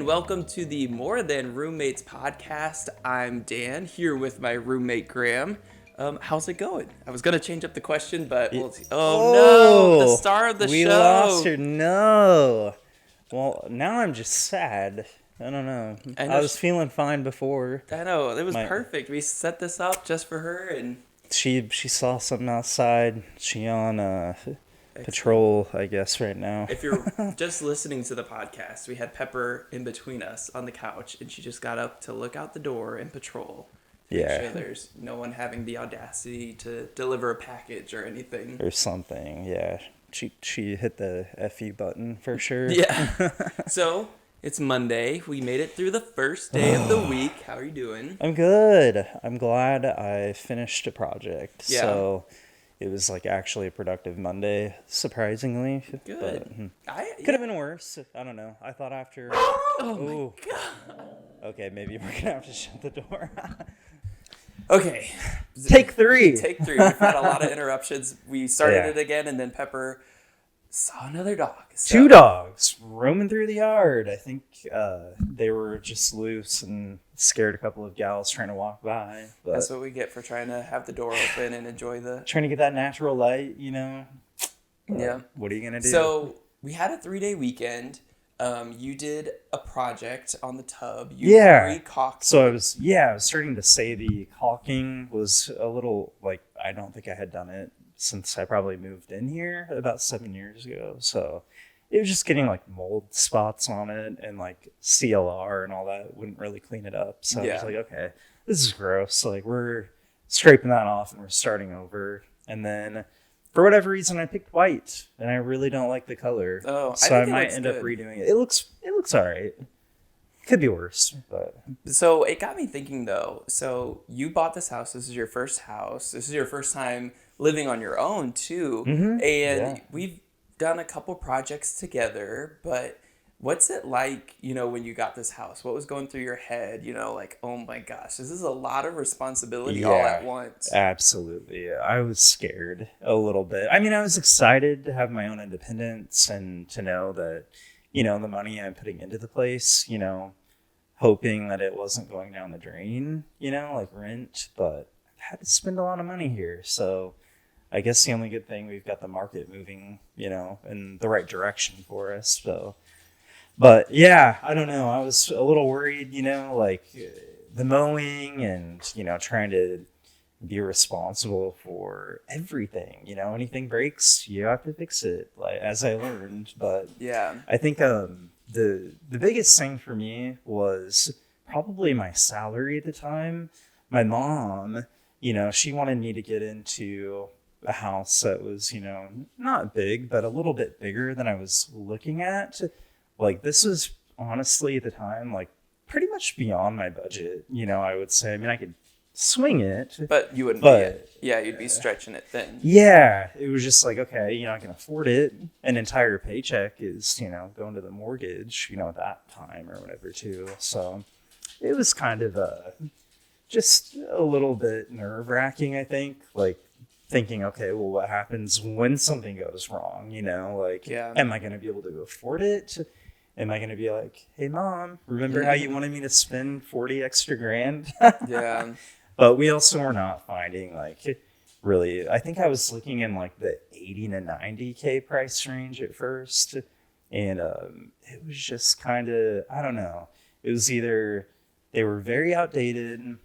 and welcome to the More Than Roommates podcast. I'm Dan, here with my roommate Graham. How's it going? I was gonna change up the question, but we'll see. Oh no, the star of the we show. lost her. No. Well, now I'm just sad. I don't know. I was feeling fine before. I know, it was perfect. We set this up just for her, and she saw something outside. She on patrol, I guess, right now. if you're just listening to the podcast, we had Pepper in between us on the couch, and she just got up to look out the door and patrol. Make sure there's no one having the audacity to deliver a package or anything. Or something, yeah. She hit the FU button for sure. Yeah. So, it's Monday. We made it through the first day of the week. How are you doing? I'm good. I'm glad I finished a project. Yeah. So it was like actually a productive Monday, surprisingly. Good. But, could have been worse. I don't know. I thought after... Oh my God. Okay, maybe we're going to have to shut the door. Okay. Take three. Take three. We've had a lot of interruptions. We started it again, and then Pepper saw another dog. So. 2 dogs roaming through the yard. I think they were just loose and scared a couple of gals trying to walk by. But that's what we get for trying to have the door open and enjoy the... Trying to get that natural light, you know? Yeah. What are you going to do? So, we had a 3-day weekend. You did a project on the tub. You re-caulked. So I was starting to say the caulking was a little, like, I don't think I had done it since I probably moved in here about 7 years ago. So it was just getting like mold spots on it, and like CLR and all that wouldn't really clean it up. So I was like, okay, this is gross. Like, we're scraping that off and we're starting over. And then for whatever reason, I picked white, and I really don't like the color. Oh, so I might end up redoing it. It looks all right. Could be worse, but... So it got me thinking, though. So you bought this house. This is your first house. This is your first time living on your own, too. Mm-hmm. And we've done a couple projects together, but what's it like, when you got this house? What was going through your head? Like, oh my gosh, this is a lot of responsibility all at once. Absolutely. I was scared a little bit. I mean, I was excited to have my own independence and to know that, the money I'm putting into the place, hoping that it wasn't going down the drain, like rent, but I had to spend a lot of money here. So I guess the only good thing, we've got the market moving, in the right direction for us. So, but yeah, I don't know. I was a little worried, like the mowing and, trying to be responsible for everything. Anything breaks, you have to fix it, like, as I learned. But yeah, I think the biggest thing for me was probably my salary at the time. My mom, she wanted me to get into a house that was, not big, but a little bit bigger than I was looking at. Like, this was honestly at the time, like, pretty much beyond my budget, I would say. I mean, I could swing it. But you wouldn't be it. Yeah, you'd be stretching it thin. Yeah, it was just like, okay, I can afford it. An entire paycheck is, going to the mortgage, at that time or whatever, too. So it was kind of just a little bit nerve-wracking, I think. Like, thinking, okay, well, what happens when something goes wrong? Am I going to be able to afford it? Am I going to be like, hey, Mom, remember how you wanted me to spend 40 extra grand? Yeah. But we also were not finding, like, really, I think I was looking in, like, the 80 to 90K price range at first. And it was just kind of, I don't know. It was either they were very outdated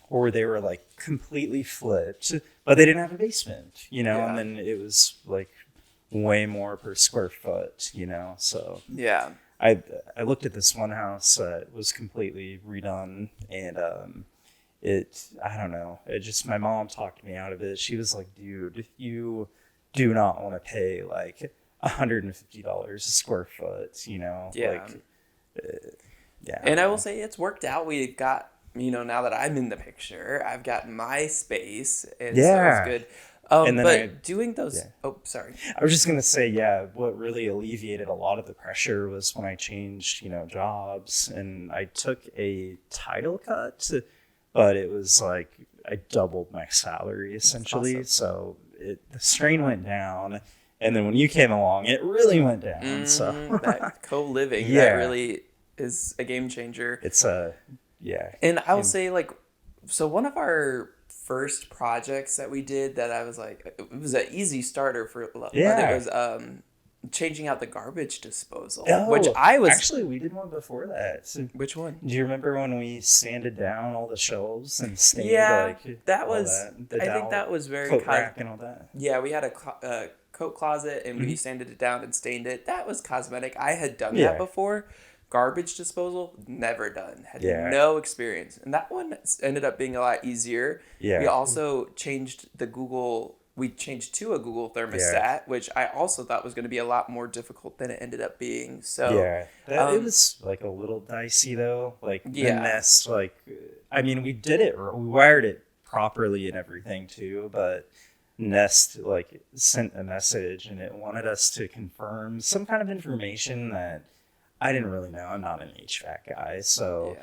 or they were, like, completely flipped. But they didn't have a basement, and then it was, like, way more per square foot, So yeah. I looked at this one house that was completely redone, and I don't know. My mom talked me out of it. She was like, dude, you do not want to pay like $150 a square foot, Yeah. Like, yeah. And I will say it's worked out. We got, now that I'm in the picture, I've got my space, and so it's good. And then doing those... Yeah. Oh, sorry. I was just going to say, what really alleviated a lot of the pressure was when I changed, jobs, and I took a title cut, but it was like I doubled my salary, essentially. Awesome. So the strain went down, and then when you came along, it really went down. So that co-living, that really is a game changer. It's yeah. And I will say, like, so one of our first projects that we did that I was like, it was an easy starter for, but it was changing out the garbage disposal, which Oh, I was. actually, we did one before that. So, Which one? do you remember when we sanded down all the shelves and stained That all was. that, the I think that was very coat rack and all that? Yeah, we had a coat closet and we sanded it down and stained it. That was cosmetic. I had done that before. Garbage disposal, never done. Had no experience. And that one ended up being a lot easier. Yeah. We also changed we changed to a Google thermostat, which I also thought was going to be a lot more difficult than it ended up being. So it was like a little dicey though. Like the Nest, like, I mean, we wired it properly and everything too, but Nest like sent a message and it wanted us to confirm some kind of information that I didn't really know. I'm not an HVAC guy. So,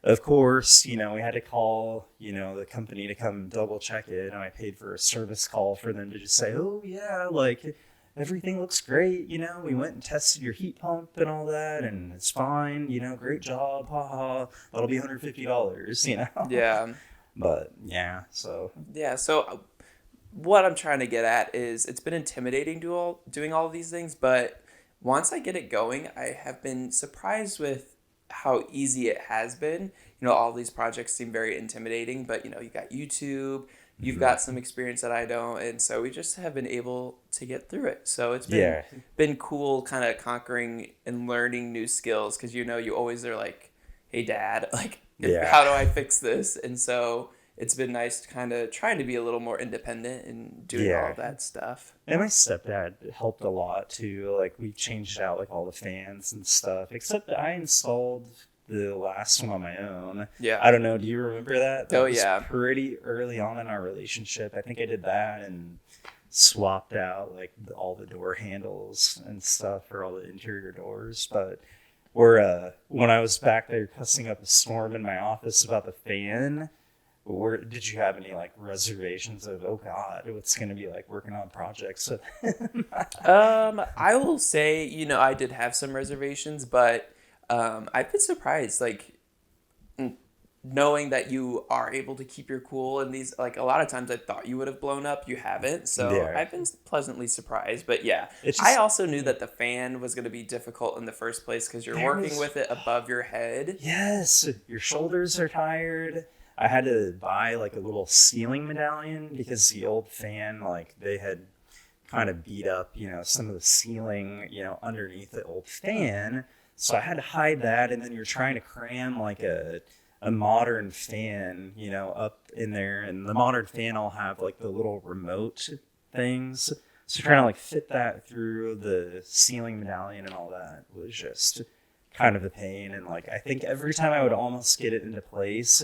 of course, we had to call, the company to come double check it. And I paid for a service call for them to just say, oh, yeah, like everything looks great. We went and tested your heat pump and all that. And it's fine. Great job. Ha ha. That'll be $150, Yeah. But yeah, so. Yeah. So what I'm trying to get at is it's been intimidating doing all of these things, but once I get it going, I have been surprised with how easy it has been. All these projects seem very intimidating, but you got Youtube, you've got some experience that I don't, and so we just have been able to get through it. So it's been cool kind of conquering and learning new skills because you always are like, hey dad, like how do I fix this? And so it's been nice to kind of trying to be a little more independent and doing all of that stuff. And my stepdad helped a lot too. Like we changed out like all the fans and stuff, except that I installed the last one on my own. Yeah. I don't know. Do you remember that? That was yeah. Pretty early on in our relationship. I think I did that and swapped out like all the door handles and stuff for all the interior doors. But when I was back there cussing up a storm in my office about the fan, did you have any like reservations of, oh God, what's going to be like working on projects? I will say, I did have some reservations, but I've been surprised, like knowing that you are able to keep your cool and these, like a lot of times I thought you would have blown up, you haven't. So I've been pleasantly surprised, but I also knew that the fan was going to be difficult in the first place because you're working with it above your head. Yes. Your shoulders are tired. I had to buy like a little ceiling medallion because the old fan, like they had kind of beat up, some of the ceiling, underneath the old fan. So I had to hide that. And then you're trying to cram like a modern fan, up in there. And the modern fan will have like the little remote things. So trying to like fit that through the ceiling medallion and all that was just kind of a pain. And like, I think every time I would almost get it into place,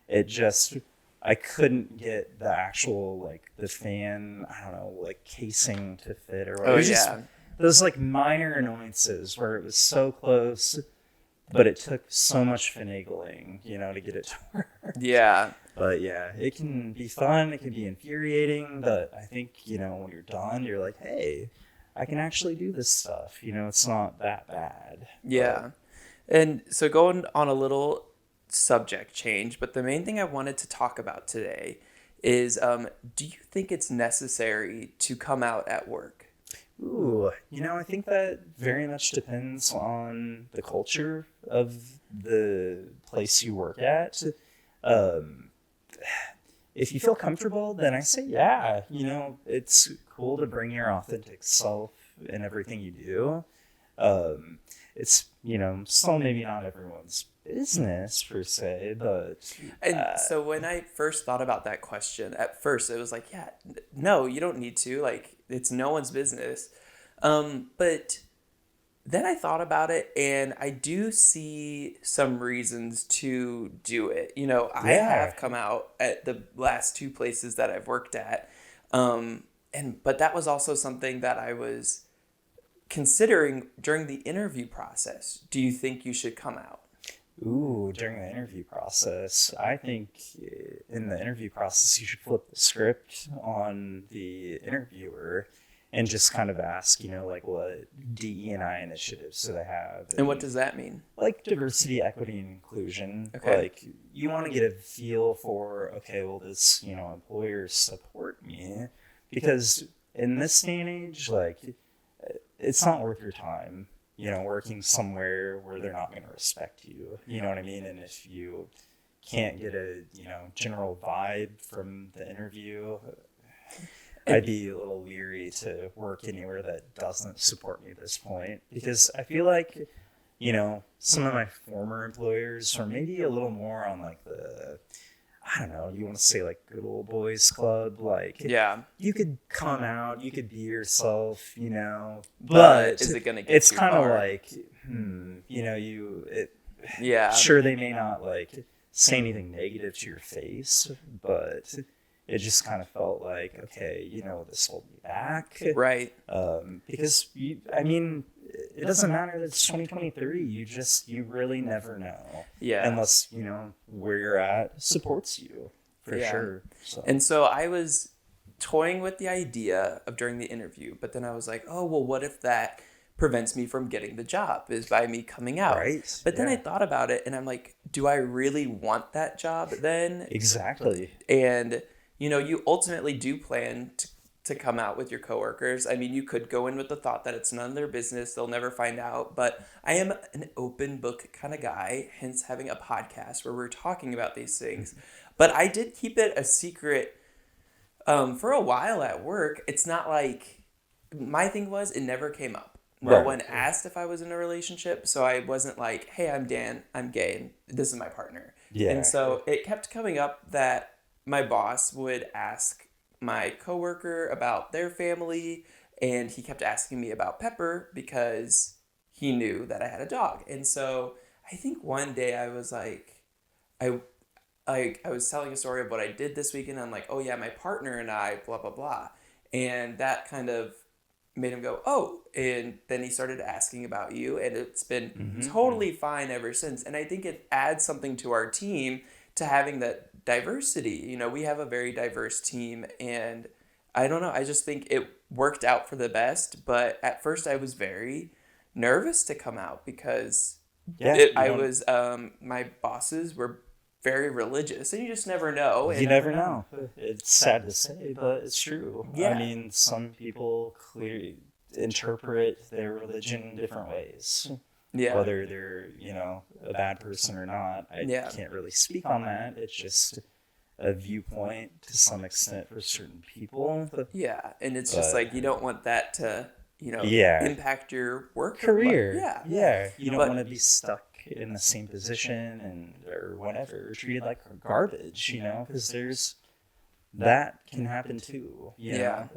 I couldn't get the actual, like, the fan, I don't know, like, casing to fit or whatever. Just those, like, minor annoyances where it was so close, but it took so much finagling, to get it to work. Yeah. But, yeah, it can be fun. It can be infuriating. But I think, when you're done, you're like, hey, I can actually do this stuff. It's not that bad. Yeah. And so going on a little subject change, but the main thing I wanted to talk about today is do you think it's necessary to come out at work? Ooh, I think that very much depends on the culture of the place you work at. If you feel comfortable, then I say, yeah, it's cool to bring your authentic self in everything you do. It's, still maybe not everyone's business per se, but so when I first thought about that question, at first it was like, yeah, no, you don't need to, like, it's no one's business. But then I thought about it and I do see some reasons to do it. I have come out at the last two places that I've worked at. But that was also something that I was considering during the interview process. Do you think you should come out? Ooh, during the interview process, I think in the interview process, you should flip the script on the interviewer and just kind of ask, like what DE&I initiatives do they have? And what does that mean? Like diversity, equity, and inclusion. Okay. Like you want to get a feel for, okay, will this, employer support me? Because in this day and age, like it's not worth your time, working somewhere where they're not going to respect you. You know what I mean? And if you can't get a, general vibe from the interview, I'd be a little leery to work anywhere that doesn't support me at this point, because I feel like, some of my former employers are maybe a little more on like the, I don't know, you want to say like good old boys club, like you could come out, you could be yourself, but is it going to get it's too kind of far? like, sure, they may not like say anything negative to your face, but it just kind of felt like, okay, this hold me back. Right. Because, it doesn't matter that it's 2023. You really never know. Yeah. Unless, where you're at supports you, for sure. So. And so I was toying with the idea of during the interview, but then I was like, oh, well, what if that prevents me from getting the job, is by me coming out. Right. But then I thought about it and I'm like, do I really want that job then? Exactly. And you ultimately do plan to come out with your coworkers. I mean, you could go in with the thought that it's none of their business, they'll never find out. But I am an open book kind of guy, hence having a podcast where we're talking about these things. But I did keep it a secret for a while at work. It's not like, my thing was, it never came up. No one asked if I was in a relationship, so I wasn't like, hey, I'm Dan, I'm gay, and this is my partner. Yeah. And so it kept coming up that my boss would ask my coworker about their family, and he kept asking me about Pepper because he knew that I had a dog. And so I think one day I was like, I was telling a story of what I did this weekend. I'm like, oh yeah, my partner and I, blah, blah, blah. And that kind of made him go, oh, and then he started asking about you, and it's been totally fine ever since. And I think it adds something to our team to having that diversity. We have a very diverse team, and I don't know, I just think it worked out for the best. But at first I was very nervous to come out because my bosses were very religious, and you just never know. You never know. It's sad to say, but it's true. Yeah. I mean, some people clearly interpret their religion different ways. Yeah. Whether they're, a bad person or not, I can't really speak on that. It's just a viewpoint to some extent for certain people. Yeah, and it's just like, you don't want that to, impact your work career. Yeah. You don't want to be stuck in the same position or whatever, treated like garbage, because that can happen too. You know?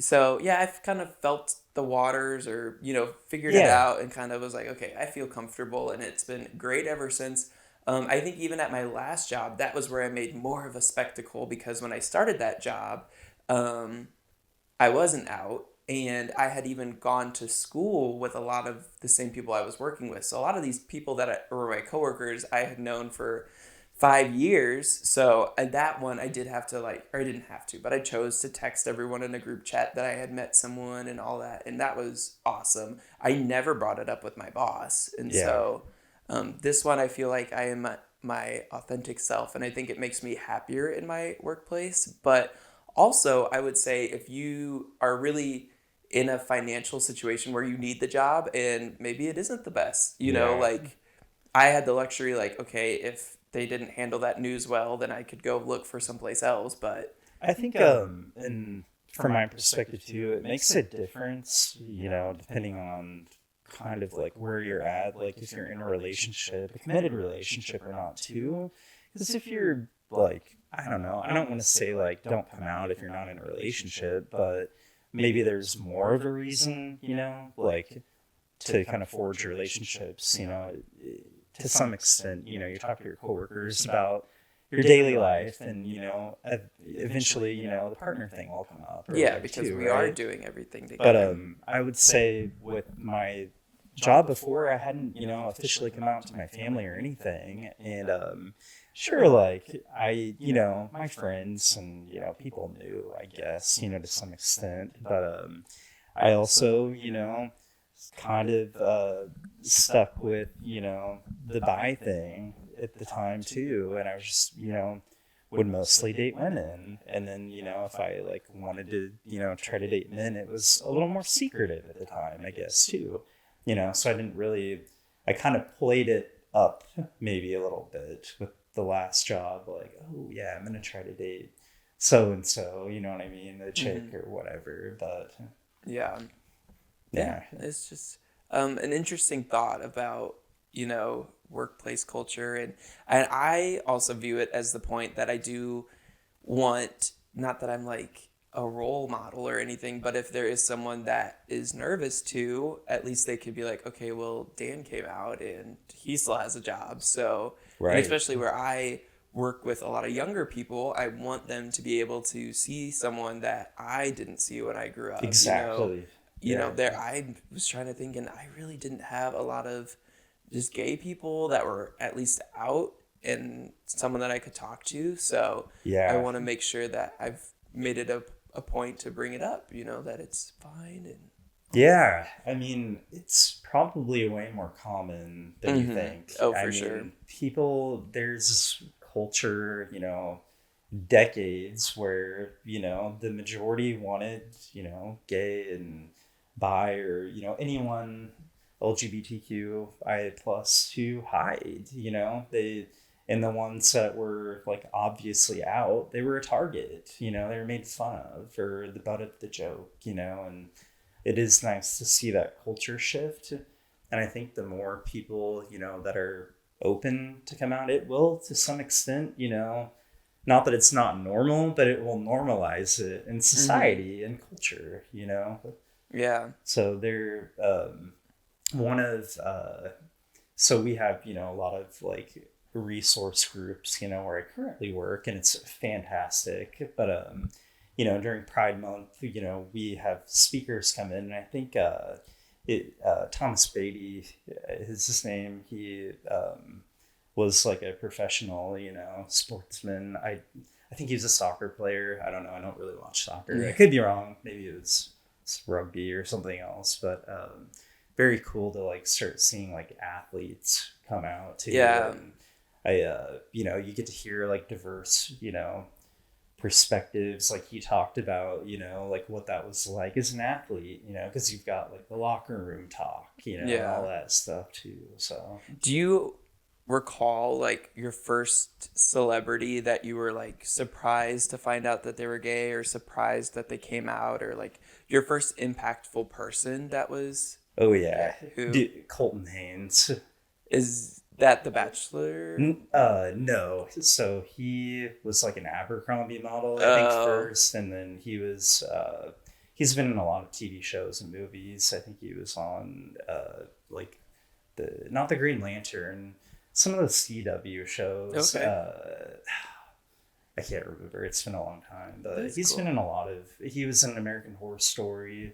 So I've kind of felt the waters, or figured it out, and kind of was like, okay, I feel comfortable, and it's been great ever since. I think even at my last job, that was where I made more of a spectacle, because when I started that job, I wasn't out. And I had even gone to school with a lot of the same people I was working with. So a lot of these people that were my coworkers, I had known for 5 years. So that one I did have to or I didn't have to, but I chose to text everyone in a group chat that I had met someone and all that. And that was awesome. I never brought it up with my boss. And so this one, I feel like I am my authentic self. And I think it makes me happier in my workplace. But also, I would say if you are really in a financial situation where you need the job and maybe it isn't the best, I had the luxury, okay, if they didn't handle that news well, then I could go look for someplace else. But I think, and from my perspective too, it makes a difference, depending on kind of where you're at, if you're in a relationship, a committed relationship or not too. Because if you're I don't know, I don't want to say don't come out if you're not in a relationship, but maybe there's more of a reason, to kind of forge relationships, to some extent, you talk to your coworkers about your daily life, and, eventually, the partner thing will come up. Because we are doing everything together. But I would say with my job before, I hadn't, officially come out to my family or anything. And sure, like my friends and, people knew, I guess, to some extent. But I also, kind of stuck with, the bi thing at the time too. And I was just, would mostly date women. And then, if I like wanted to, try to date men, it was a little more secretive at the time, I guess, too. So I kind of played it up maybe a little bit with the last job, like, oh yeah, I'm gonna try to date so and so, you know what I mean, the chick or whatever. But yeah, yeah, it's just an interesting thought about workplace culture, and I also view it as the point that I do want, not that I'm like a role model or anything, but if there is someone that is nervous too, at least they could be like, okay, well, Dan came out and he still has a job. So, right. And especially where I work with a lot of younger people, I want them to be able to see someone that I didn't see when I grew up. Exactly. I was trying to think, and I really didn't have a lot of just gay people that were at least out and someone that I could talk to. So I want to make sure that I've made it a point to bring it up, that it's fine. And yeah, I mean, it's probably way more common than you think. Oh, for sure. People, there's this culture, decades where, the majority wanted, gay and bi or, anyone LGBTQIA plus to hide, and the ones that were like obviously out, they were a target, they were made fun of or the butt of the joke, and it is nice to see that culture shift. And I think the more people, that are open to come out, it will to some extent, not that it's not normal, but it will normalize it in society and culture, Yeah. So they're so we have, a lot of like resource groups, where I currently work, and it's fantastic. But during Pride Month, we have speakers come in, and I think Thomas Beatty is his name. He was like a professional, sportsman. I think he was a soccer player. I don't know. I don't really watch soccer. I could be wrong. Maybe it was rugby or something else. But very cool to like start seeing like athletes come out too. Yeah. And you get to hear like diverse, perspectives. Like he talked about, like what that was like as an athlete, because you've got like the locker room talk, and all that stuff too. So do you recall like your first celebrity that you were like surprised to find out that they were gay, or surprised that they came out, or like your first impactful person that was? Oh yeah, who? Colton Haynes. Is that The Bachelor? No. So he was like an Abercrombie model, I think, first, and then he was he's been in a lot of TV shows and movies. I think he was on like not the Green Lantern, some of the CW shows. Okay. I can't remember. It's been a long time, but He's been in a lot of. He was in American Horror Story,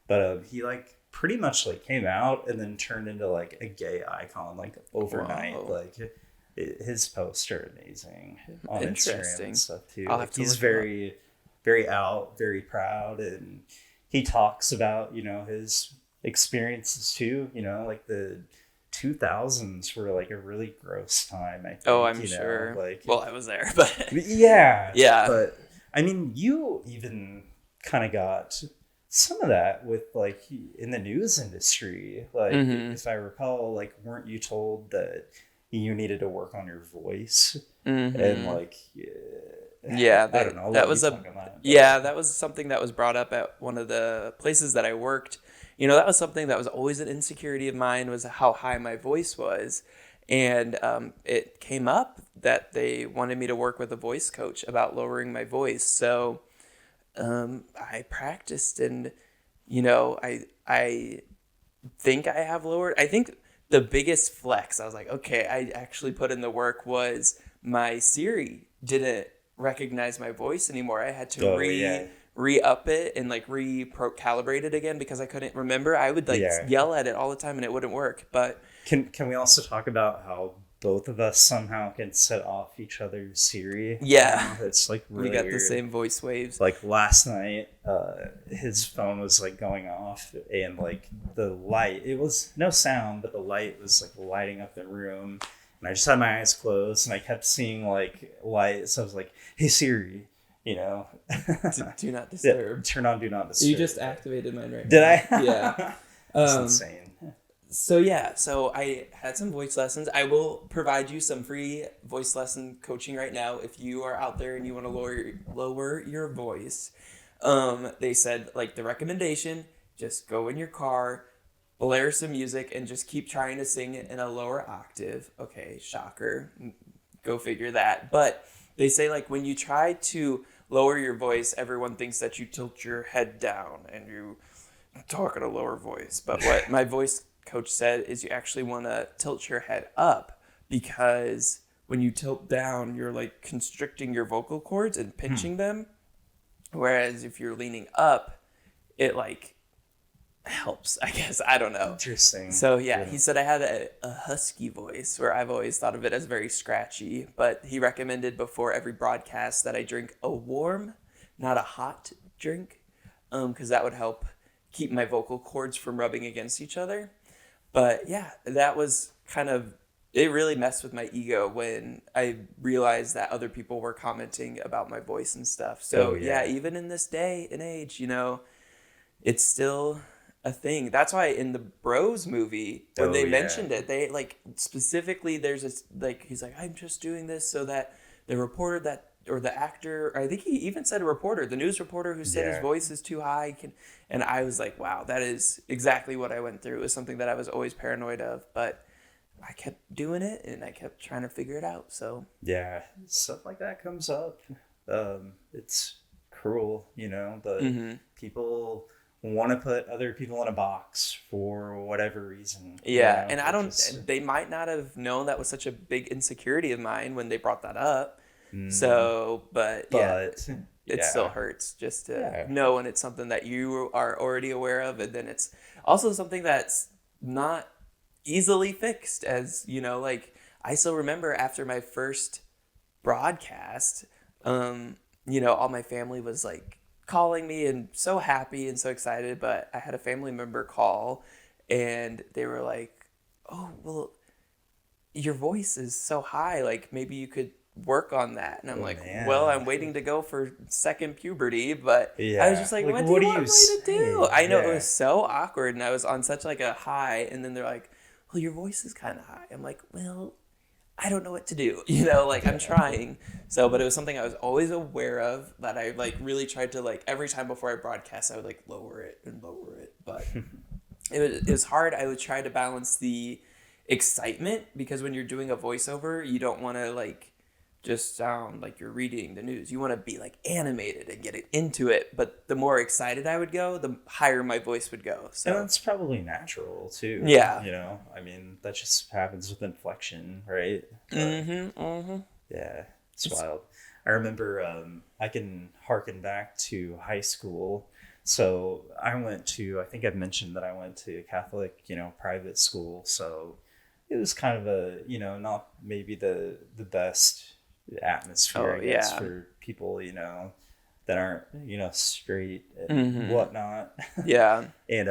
but he like pretty much like came out and then turned into like a gay icon like overnight. Wow. Like his posts are amazing on Instagram and stuff too. Like, he's very, very out, very proud, and he talks about his experiences too. Like the 2000s were like a really gross time, I think. Oh, I'm sure. Like, well, I was there, but yeah. But I mean, you even kind of got some of that with like in the news industry. Like if I recall, like weren't you told that you needed to work on your voice and like I don't know. That was that was something that was brought up at one of the places that I worked. That was something that was always an insecurity of mine, was how high my voice was. And it came up that they wanted me to work with a voice coach about lowering my voice. So I practiced, and I think I have lowered. I think the biggest flex, I was like, okay, I actually put in the work, was my Siri didn't recognize my voice anymore. I had to re-up it and like calibrate it again because I couldn't remember. I would like yell at it all the time and it wouldn't work. But can we also talk about how both of us somehow can set off each other's Siri. Yeah. It's like really we got weird. The same voice waves. Like last night, his phone was like going off, and like the light, it was no sound, but the light was like lighting up the room. And I just had my eyes closed, and I kept seeing like light. So I was like, "Hey Siri, you know, do not disturb. Yeah, turn on do not disturb." You just activated mine right Did now. I? Yeah. That's insane. So I had some voice lessons. I will provide you some free voice lesson coaching right now if you are out there and you want to lower your voice. They said like the recommendation, just go in your car, blare some music, and just keep trying to sing it in a lower octave. Okay, shocker. Go figure that. But they say like when you try to lower your voice, everyone thinks that you tilt your head down and you talk at a lower voice. But what my voice coach said is you actually want to tilt your head up, because when you tilt down, you're like constricting your vocal cords and pinching them. Whereas if you're leaning up, it like helps, I guess. I don't know. Interesting. So yeah, he said I had a husky voice, where I've always thought of it as very scratchy, but he recommended before every broadcast that I drink a warm, not a hot drink, because that would help keep my vocal cords from rubbing against each other. But yeah, that was it really messed with my ego when I realized that other people were commenting about my voice and stuff. So yeah, even in this day and age, it's still a thing. That's why in the Bros movie, when they mentioned it, they like specifically, there's this, like, he's like, I'm just doing this so that the reporter or the actor, I think he even said a reporter, the news reporter who said his voice is too high and I was like, wow, that is exactly what I went through. It was something that I was always paranoid of, but I kept doing it and I kept trying to figure it out. So yeah, stuff like that comes up. It's cruel, people want to put other people in a box for whatever reason. Yeah, and they might not have known that was such a big insecurity of mine when they brought that up. So, but it still hurts just to know when it's something that you are already aware of, and then it's also something that's not easily fixed, as like I still remember after my first broadcast, all my family was like calling me and so happy and so excited, but I had a family member call and they were like, oh, well, your voice is so high, like maybe you could work on that. And I'm well, I'm waiting to go for second puberty, but I was just like what do you want me to do? I know, it was so awkward, and I was on such like a high, and then they're like, well, your voice is kind of high. I'm like, well, I don't know what to do, I'm trying. So, but it was something I was always aware of, that I like really tried to, like, every time before I broadcast, I would like lower it, but it was hard. I would try to balance the excitement, because when you're doing a voiceover, you don't want to like just sound like you're reading the news. You want to be like animated and get it into it. But the more excited I would go, the higher my voice would go. So and that's probably natural too. Yeah. I mean, that just happens with inflection, right? Yeah, it's wild. I remember I can harken back to high school. So I think I've mentioned that I went to Catholic, private school. So it was kind of a, not maybe the best atmosphere, I guess, for people, that aren't, straight and whatnot. Yeah. And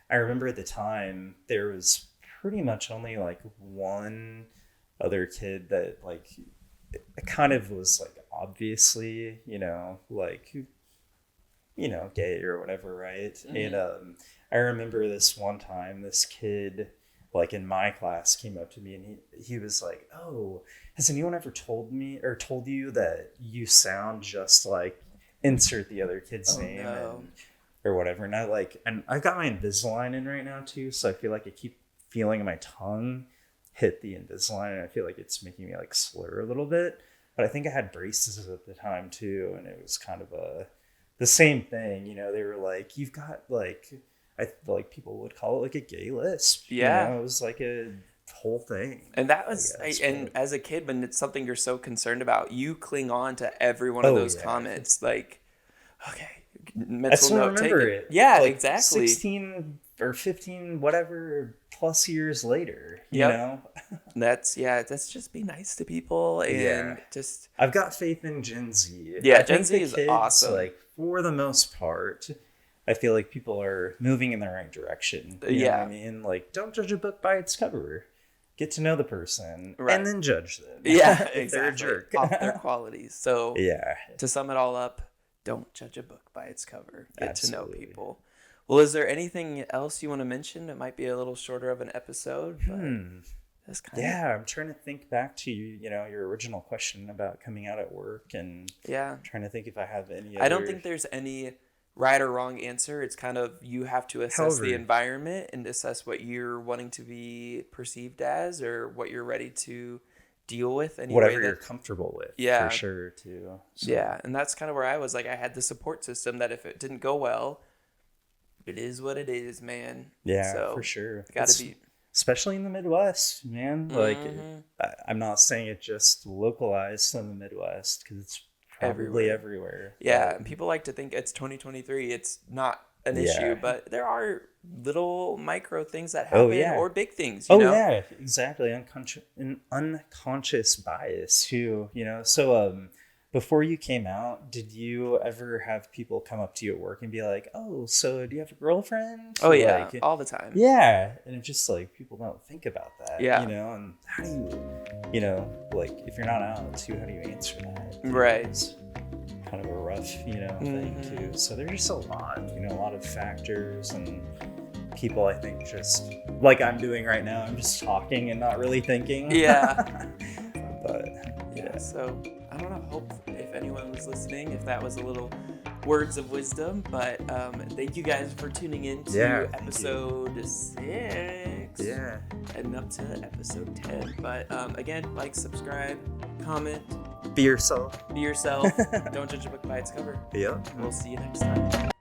I remember at the time there was pretty much only like one other kid that like it kind of was like obviously, gay or whatever, right? And I remember this one time this kid like in my class came up to me and he was like, oh, has anyone ever told you that you sound just like insert the other kid's name or whatever? And I've got my Invisalign in right now too, so I feel like I keep feeling my tongue hit the Invisalign, and I feel like it's making me like slur a little bit. But I think I had braces at the time too, and it was kind of the same thing. They were like, you've got like, I like people would call it like a gay lisp. Yeah. It was like a whole thing. And that was, and as a kid, when it's something you're so concerned about, you cling on to every one of those comments. Like, okay, mental note taken. It. Yeah, like exactly. 16 or 15, whatever, plus years later, you Yep. know? That's just be nice to people and just. I've got faith in Gen Z. Yeah, I Gen think Z the is kids, awesome. like, for the most part, I feel like people are moving in the right direction. You know what I mean? Like, don't judge a book by its cover. Get to know the person and then judge them. Yeah, if they're a jerk. Off their qualities. So Yeah. To sum it all up, don't judge a book by its cover. Get to know Absolutely. people. Well, is there anything else you want to mention? It might be a little shorter of an episode, but that's kind of... I'm trying to think back to your original question about coming out at work, and trying to think if I have any other... I don't think there's any right or wrong answer. It's kind of, you have to assess the environment and assess what you're wanting to be perceived as, or what you're ready to deal with. Whatever you're comfortable with, for sure, too. So. Yeah, and that's kind of where I was. Like, I had the support system that if it didn't go well, it is what it is, man. Yeah, so, for sure. Gotta be... Especially in the Midwest, man. Like, I'm not saying it just localized in the Midwest, because it's probably everywhere. Yeah, and people like to think it's 2023. It's not an issue, but there are little micro things that happen, or big things. You know? Yeah, exactly. Unconscious bias too. So before you came out, did you ever have people come up to you at work and be like, "Oh, so do you have a girlfriend?" Oh yeah, all the time. Yeah, and it's just like people don't think about that. Yeah, and how do you, like, if you're not out too, how do you answer that? Right. It's kind of a rough, thing too. So there's just a lot of factors, and people, I think, just like I'm doing right now, I'm just talking and not really thinking. Yeah. But so I don't know, hope if anyone was listening, if that was a little words of wisdom, but thank you guys for tuning in to episode 6. Heading up to episode 10. But again, like, subscribe, comment. Be yourself. Don't judge a book by its cover. Yep. We'll see you next time.